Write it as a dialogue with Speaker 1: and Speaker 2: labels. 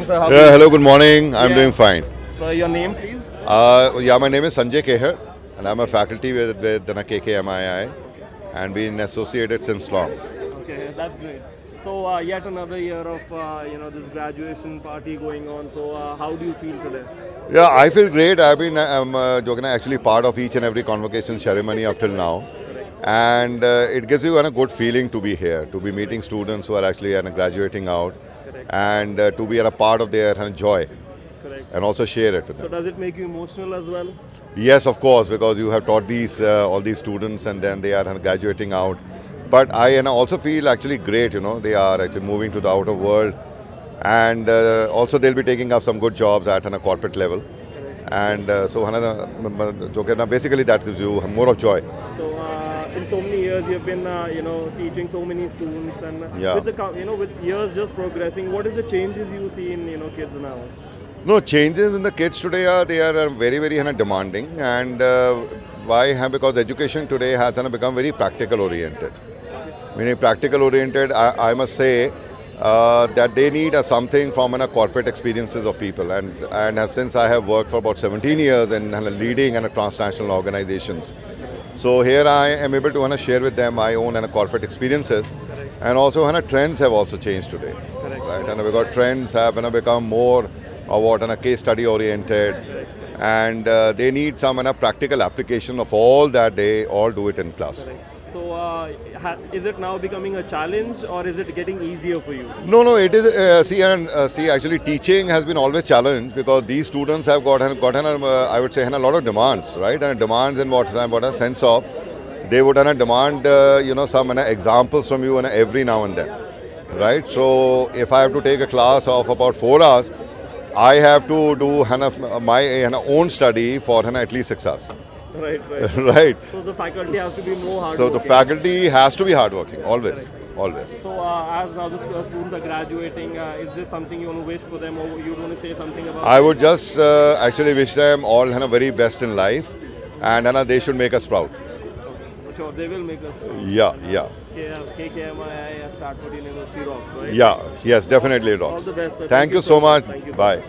Speaker 1: Sir, how
Speaker 2: Yeah, hello, good morning. I'm doing fine.
Speaker 1: So your name, please?
Speaker 2: My name is Sanjay Kehar, and I'm a faculty with KKMII, and been associated since long.
Speaker 1: Okay, that's great. So yet another year of this graduation party going on. So how do you feel today?
Speaker 2: Yeah, I feel great. I'm actually part of each and every convocation ceremony up till now, and it gives you a good feeling to be here, to be meeting students who are actually graduating out,
Speaker 1: Correct.
Speaker 2: and to be a part of their joy,
Speaker 1: Correct.
Speaker 2: and also share it with
Speaker 1: So
Speaker 2: them.
Speaker 1: does it make you emotional as well?
Speaker 2: Yes, of course, because you have taught these all these students, and then they are graduating out. But I also feel actually great. They are actually moving to the outer world, and also they'll be taking up some good jobs at a corporate level. And basically that gives you more of joy.
Speaker 1: So in so many years you've been teaching so many students, and
Speaker 2: Yeah.
Speaker 1: with with years just progressing, what is the changes you see in kids now?
Speaker 2: No changes in the kids today are they are very very demanding, and why? Because education today has become very practical oriented. Meaning practical oriented, I must say that they need something from corporate experiences of people, and since I have worked for about 17 years in leading transnational organizations, so here I am able to share with them my own corporate experiences, and also trends have also changed today,
Speaker 1: Correct.
Speaker 2: right? And because trends have become more of what case study oriented, and they need some practical application of all that they all do it in class.
Speaker 1: So is it now becoming a challenge, or is it getting easier for you?
Speaker 2: No, it is. Actually, teaching has been always challenged because these students have gotten I would say, a lot of demands, right? And demands in what a sense of they would demand, some examples from you every now and then, right? So if I have to take a class of about 4 hours, I have to do my own study for at least 6 hours.
Speaker 1: Right.
Speaker 2: Right.
Speaker 1: So the faculty has to be more hard.
Speaker 2: So the faculty has to be hardworking, always.
Speaker 1: So as now the students are graduating, is this something you want to wish for them, or you want to say something about?
Speaker 2: I would just actually wish them all very best in life, and they should make us proud.
Speaker 1: For sure, they will make us.
Speaker 2: Yeah.
Speaker 1: KKMII Stanford University rocks, right?
Speaker 2: Yeah, yes, definitely it rocks.
Speaker 1: All the best, sir.
Speaker 2: Thank you so much.
Speaker 1: Thank you so
Speaker 2: Bye.
Speaker 1: much.